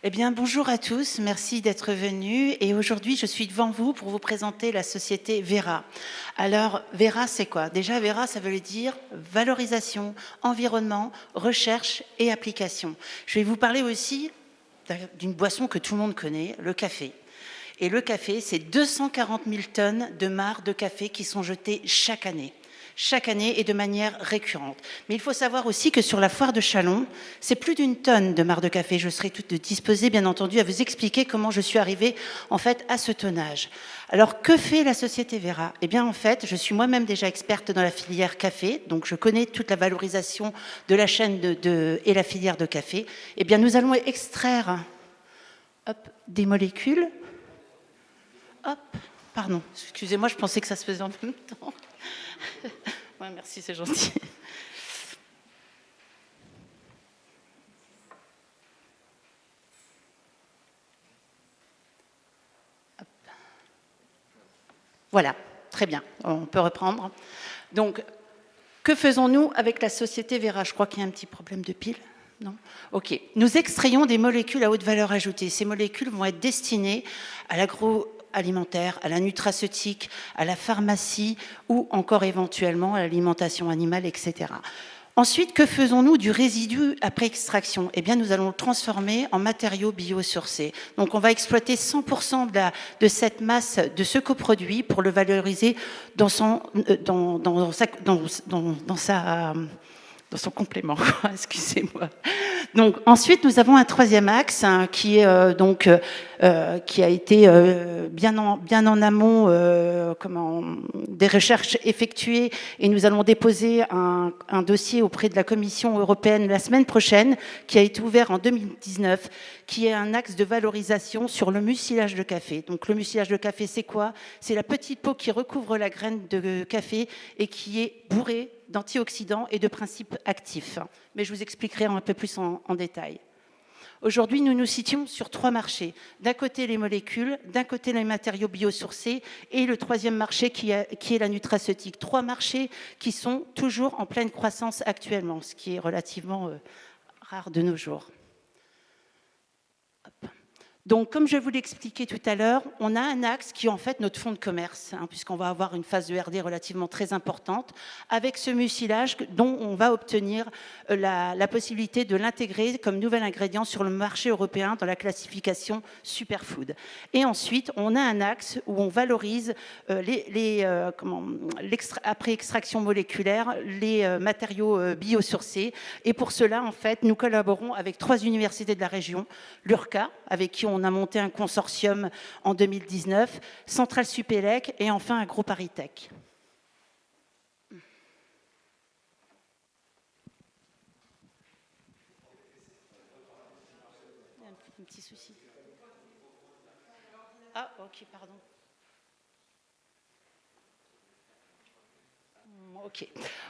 Eh bien, bonjour à tous, merci d'être venus. Et aujourd'hui, je suis devant vous pour vous présenter la société Verra. Alors, Verra, c'est quoi? Déjà, Verra, ça veut dire valorisation, environnement, recherche et application. Je vais vous parler aussi d'une boisson que tout le monde connaît, le café. Et le café, c'est 240 000 tonnes de mares de café qui sont jetées chaque année et de manière récurrente. Mais il faut savoir aussi que sur la foire de Châlons, c'est plus d'une tonne de mares de café. Je serai toute disposée, bien entendu, à vous expliquer comment je suis arrivée en fait à ce tonnage. Alors, que fait la société Verra? Eh bien, en fait, je suis moi-même déjà experte dans la filière café, donc je connais toute la valorisation de la chaîne et la filière de café. Eh bien, nous allons extraire des molécules. Hop, pardon, excusez-moi, je pensais que ça se faisait en même temps. Ouais, merci, c'est gentil. Hop. Voilà, très bien, on peut reprendre. Donc, que faisons-nous avec la société Verra? Je crois qu'il y a un petit problème de pile. Non? Ok. Nous extrayons des molécules à haute valeur ajoutée. Ces molécules vont être destinées à l'agroalimentaire, à la nutraceutique, à la pharmacie ou encore éventuellement à l'alimentation animale, etc. Ensuite, que faisons-nous du résidu après extraction? Eh bien, nous allons le transformer en matériaux biosourcés. Donc, on va exploiter 100% de cette masse, de ce coproduit pour le valoriser dans son complément. Excusez-moi. Donc, ensuite, nous avons un troisième axe qui a été bien en amont des recherches effectuées, et nous allons déposer un dossier auprès de la Commission européenne la semaine prochaine, qui a été ouvert en 2019, qui est un axe de valorisation sur le mucilage de café. Donc, le mucilage de café, c'est quoi? C'est la petite peau qui recouvre la graine de café et qui est bourrée d'antioxydants et de principes actifs. Mais je vous expliquerai un peu plus en détail. Aujourd'hui, nous nous situons sur 3 marchés. D'un côté, les molécules, d'un côté, les matériaux biosourcés, et le troisième marché qui est la nutraceutique. 3 marchés qui sont toujours en pleine croissance actuellement, ce qui est relativement rare de nos jours. Hop. Donc, comme je vous l'expliquais tout à l'heure, on a un axe qui est en fait notre fonds de commerce, puisqu'on va avoir une phase de R&D relativement très importante, avec ce mucilage dont on va obtenir la possibilité de l'intégrer comme nouvel ingrédient sur le marché européen dans la classification superfood. Et ensuite, on a un axe où on valorise après extraction moléculaire, les matériaux biosourcés. Et pour cela, en fait, nous collaborons avec 3 universités de la région, l'URCA, avec qui on a monté un consortium en 2019, Centrale Supélec et enfin AgroParisTech. Il y a un petit souci. Ah, ok, pardon. Ok.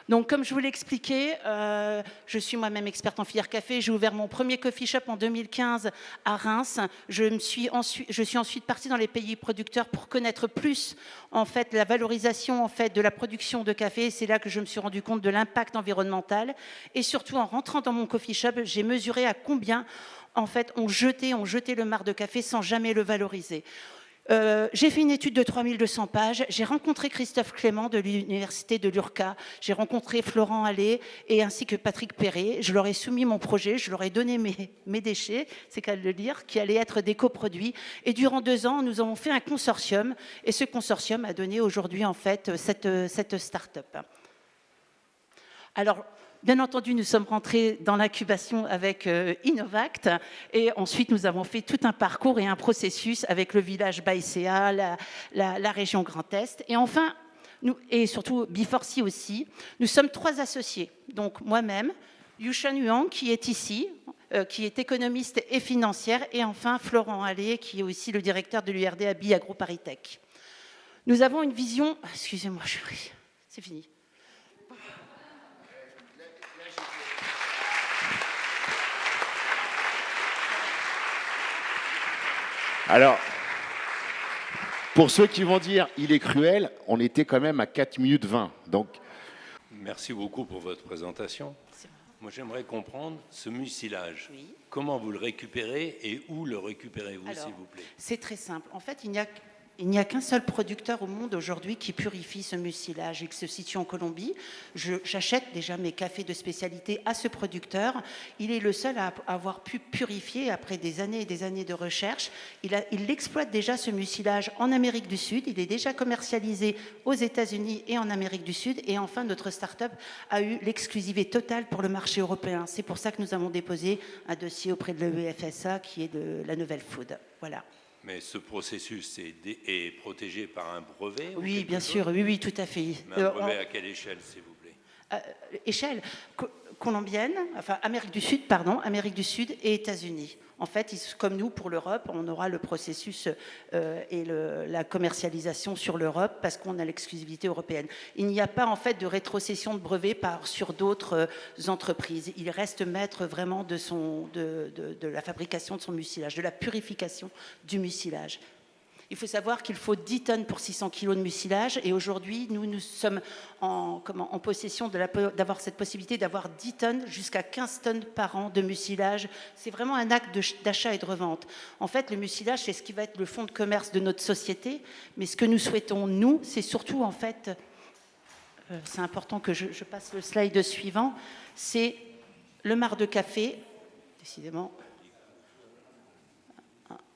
Donc, comme je vous l'ai expliqué, je suis moi-même experte en filière café. J'ai ouvert mon premier coffee shop en 2015 à Reims. Je suis ensuite partie dans les pays producteurs pour connaître plus en fait la valorisation en fait de la production de café. C'est là que je me suis rendu compte de l'impact environnemental. Et surtout, en rentrant dans mon coffee shop, j'ai mesuré à combien en fait on jetait le marc de café sans jamais le valoriser. J'ai fait une étude de 3200 pages. J'ai rencontré Christophe Clément de l'université de l'URCA. J'ai rencontré Florent Allais et ainsi que Patrick Perret. Je leur ai soumis mon projet. Je leur ai donné mes déchets, c'est qu'à le dire, qui allaient être des coproduits. Et durant 2 ans, nous avons fait un consortium. Et ce consortium a donné aujourd'hui en fait cette start-up. Alors, bien entendu, nous sommes rentrés dans l'incubation avec Innovact, et ensuite nous avons fait tout un parcours et un processus avec le village Baïséa, la région Grand Est, et enfin, et surtout Biforcy aussi. Nous sommes 3 associés, donc moi-même, Yushan Huang qui est ici, qui est économiste et financière, et enfin Florent Allais qui est aussi le directeur de l'URD à AgroParisTech. Nous avons une vision... Excusez-moi, c'est fini. Alors, pour ceux qui vont dire il est cruel, on était quand même à 4 minutes 20. Donc... Merci beaucoup pour votre présentation. Moi, j'aimerais comprendre ce mucilage. Oui. Comment vous le récupérez et où le récupérez-vous, Alors, s'il vous plaît? c'est très simple. En fait, il n'y a qu'un seul producteur au monde aujourd'hui qui purifie ce mucilage. Il se situe en Colombie. J'achète déjà mes cafés de spécialité à ce producteur. Il est le seul à avoir pu purifier après des années et des années de recherche. Il exploite déjà ce mucilage en Amérique du Sud. Il est déjà commercialisé aux États-Unis et en Amérique du Sud. Et enfin, notre start-up a eu l'exclusivité totale pour le marché européen. C'est pour ça que nous avons déposé un dossier auprès de l'EFSA qui est de la Nouvelle Food. Voilà. Mais ce processus est protégé par un brevet? Oui, bien sûr, oui, tout à fait. Mais un brevet à quelle échelle, s'il vous plaît? Échelle colombienne, enfin Amérique du Sud et États-Unis. En fait, comme nous, pour l'Europe, on aura le processus et la commercialisation sur l'Europe parce qu'on a l'exclusivité européenne. Il n'y a pas en fait de rétrocession de brevet sur d'autres entreprises. Il reste maître vraiment de la fabrication de son mucilage, de la purification du mucilage. Il faut savoir qu'il faut 10 tonnes pour 600 kg de mucilage et aujourd'hui, nous sommes en possession d'avoir cette possibilité d'avoir 10 tonnes jusqu'à 15 tonnes par an de mucilage. C'est vraiment un acte d'achat et de revente. En fait, le mucilage, c'est ce qui va être le fonds de commerce de notre société, mais ce que nous souhaitons, nous, c'est surtout, en fait, c'est important que je passe le slide suivant, c'est le marc de café, décidément...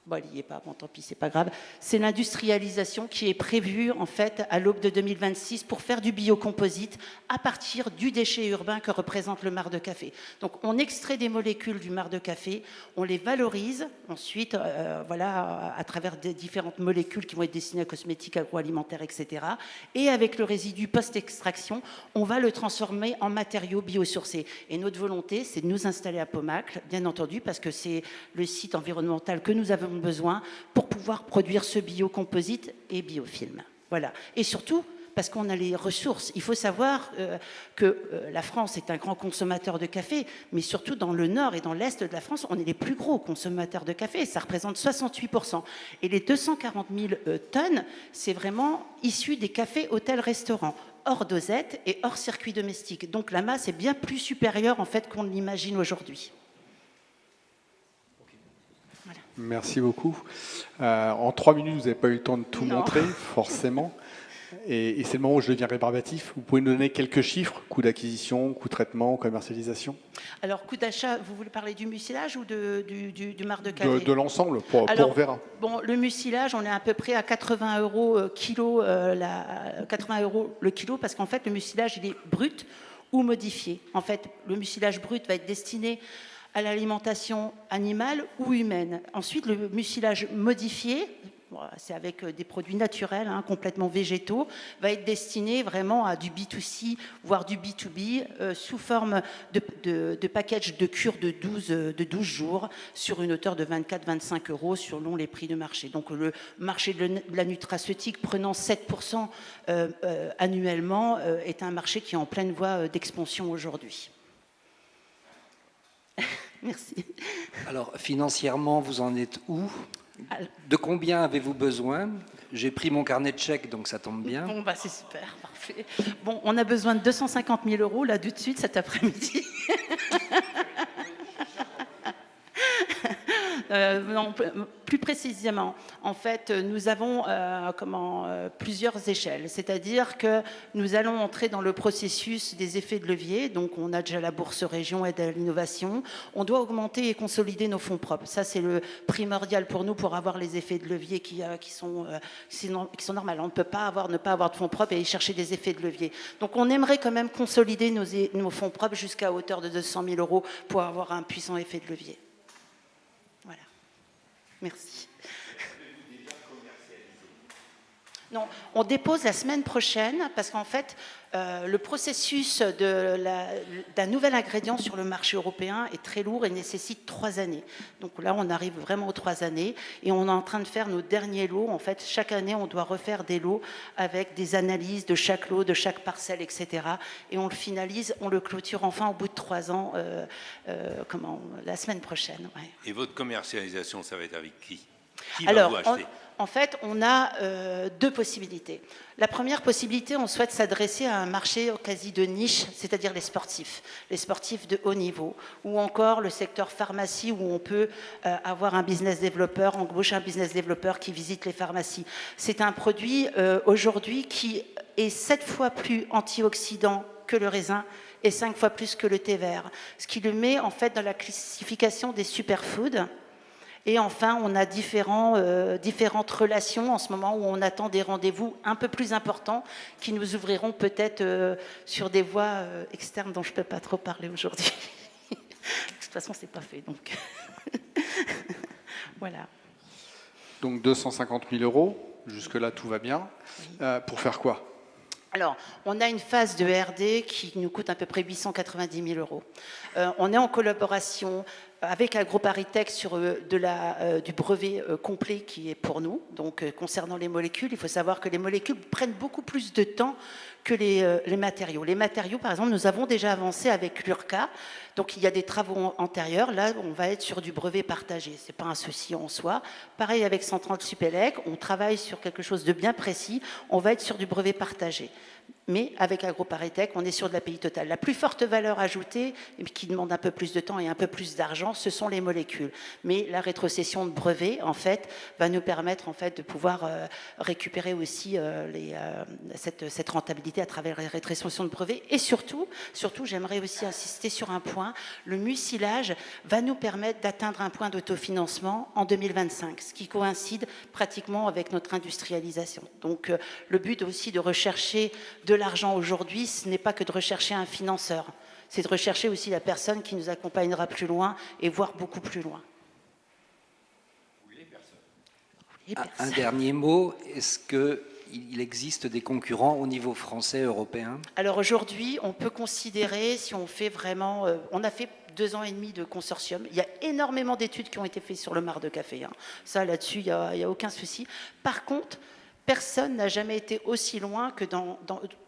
Bon, il n'y est pas, bon, tant pis, c'est pas grave. C'est l'industrialisation qui est prévue, en fait, à l'aube de 2026 pour faire du biocomposite à partir du déchet urbain que représente le marc de café. Donc, on extrait des molécules du marc de café, on les valorise, ensuite, voilà, à travers des différentes molécules qui vont être destinées à cosmétiques, agroalimentaires, etc. Et avec le résidu post-extraction, on va le transformer en matériaux biosourcés. Et notre volonté, c'est de nous installer à Paumacle, bien entendu, parce que c'est le site environnemental que nous avons besoin pour pouvoir produire ce biocomposite et biofilm. Voilà. Et surtout, parce qu'on a les ressources. Il faut savoir que la France est un grand consommateur de café, mais surtout dans le nord et dans l'est de la France, on est les plus gros consommateurs de café. Ça représente 68%. Et les 240 000 tonnes, c'est vraiment issu des cafés, hôtels, restaurants, hors dosette et hors circuit domestique. Donc la masse est bien plus supérieure en fait qu'on l'imagine aujourd'hui. Merci beaucoup. En 3 minutes, vous n'avez pas eu le temps de tout montrer, forcément. Et c'est le moment où je deviens rébarbatif. Vous pouvez nous donner quelques chiffres, coût d'acquisition, coût de traitement, commercialisation? Alors, coût d'achat, vous voulez parler du mucilage ou du marc de café? De l'ensemble, pour Vera. Bon, le mucilage, on est à peu près à 80 € kilo, 80 € le kilo, parce qu'en fait, le mucilage, il est brut ou modifié. En fait, le mucilage brut va être destiné à l'alimentation animale ou humaine. Ensuite, le mucilage modifié, c'est avec des produits naturels, complètement végétaux, va être destiné vraiment à du B2C, voire du B2B, sous forme de package de cure de 12 jours, sur une hauteur de 24-25 € selon les prix de marché. Donc le marché de la nutraceutique, prenant 7% annuellement, est un marché qui est en pleine voie d'expansion aujourd'hui. Merci. Alors, financièrement, vous en êtes où? De combien avez-vous besoin? J'ai pris mon carnet de chèques, donc ça tombe bien. Bon, bah, c'est super, parfait. Bon, on a besoin de 250 000 €, là, tout de suite, cet après-midi. Non, plus précisément, en fait, nous avons plusieurs échelles. C'est-à-dire que nous allons entrer dans le processus des effets de levier. Donc, on a déjà la bourse région aide à l'innovation. On doit augmenter et consolider nos fonds propres. Ça, c'est le primordial pour nous pour avoir les effets de levier qui sont normaux. On ne peut pas ne pas avoir de fonds propres et aller chercher des effets de levier. Donc, on aimerait quand même consolider nos fonds propres jusqu'à hauteur de 200 000 € pour avoir un puissant effet de levier. Voilà. Merci. Non, on dépose la semaine prochaine parce qu'en fait, le processus d'un nouvel ingrédient sur le marché européen est très lourd et nécessite 3 années. Donc là, on arrive vraiment aux 3 années et on est en train de faire nos derniers lots. En fait, chaque année, on doit refaire des lots avec des analyses de chaque lot, de chaque parcelle, etc. Et on le finalise, on le clôture enfin au bout de 3 ans, la semaine prochaine. Ouais. Et votre commercialisation, ça va être avec qui? Qui va Alors, vous acheter? en fait, on a deux possibilités. La première possibilité, on souhaite s'adresser à un marché quasi de niche, c'est-à-dire les sportifs de haut niveau, ou encore le secteur pharmacie, où on peut avoir un business développeur, embaucher un business développeur qui visite les pharmacies. C'est un produit aujourd'hui qui est 7 fois plus antioxydant que le raisin et 5 fois plus que le thé vert, ce qui le met en fait dans la classification des superfoods. Et enfin, on a différentes relations en ce moment où on attend des rendez-vous un peu plus importants qui nous ouvriront peut-être sur des voies externes dont je ne peux pas trop parler aujourd'hui. De toute façon, ce n'est pas fait. Donc. Voilà. Donc 250 000 euros, jusque-là tout va bien. Pour faire quoi? Alors, on a une phase de R&D qui nous coûte à peu près 890 000 euros. On est en collaboration avec AgroParisTech sur du brevet complet qui est pour nous. Donc, concernant les molécules, il faut savoir que les molécules prennent beaucoup plus de temps que les matériaux. Les matériaux, par exemple, nous avons déjà avancé avec l'URCA. Donc, il y a des travaux antérieurs. Là, on va être sur du brevet partagé. Ce n'est pas un souci en soi. Pareil avec 130 Supélec, on travaille sur quelque chose de bien précis. On va être sur du brevet partagé. Mais avec AgroParisTech, on est sur de l'API totale. La plus forte valeur ajoutée, qui demande un peu plus de temps et un peu plus d'argent, ce sont les molécules. Mais la rétrocession de brevets, en fait, va nous permettre en fait, de pouvoir récupérer aussi cette rentabilité à travers la rétrocession de brevets. Et surtout, j'aimerais aussi insister sur un point, le mucilage va nous permettre d'atteindre un point d'autofinancement en 2025, ce qui coïncide pratiquement avec notre industrialisation. Donc, le but aussi de rechercher de l'argent aujourd'hui, ce n'est pas que de rechercher un financeur, c'est de rechercher aussi la personne qui nous accompagnera plus loin et voire beaucoup plus loin. Un dernier mot, est-ce qu'il existe des concurrents au niveau français, européen? Alors aujourd'hui, on peut considérer, si on fait vraiment... on a fait 2 ans et demi de consortium. Il y a énormément d'études qui ont été faites sur le marc de café. Hein. Ça, là-dessus, il n'y a aucun souci. Par contre, personne n'a jamais été aussi loin que dans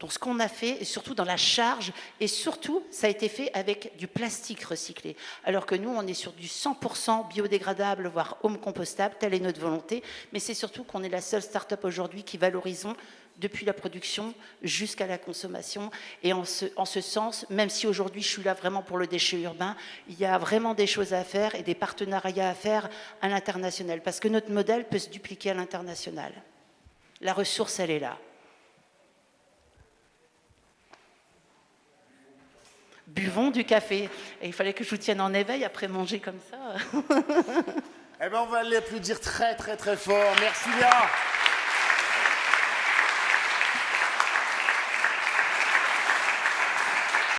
ce qu'on a fait, et surtout dans la charge, et surtout, ça a été fait avec du plastique recyclé. Alors que nous, on est sur du 100% biodégradable, voire home compostable, telle est notre volonté, mais c'est surtout qu'on est la seule start-up aujourd'hui qui valorisons depuis la production jusqu'à la consommation. Et en ce sens, même si aujourd'hui je suis là vraiment pour le déchet urbain, il y a vraiment des choses à faire et des partenariats à faire à l'international, parce que notre modèle peut se dupliquer à l'international. La ressource, elle est là. Buvons du café. Et il fallait que je vous tienne en éveil après manger comme ça. Eh bien, on va l'applaudir très, très, très fort. Merci bien.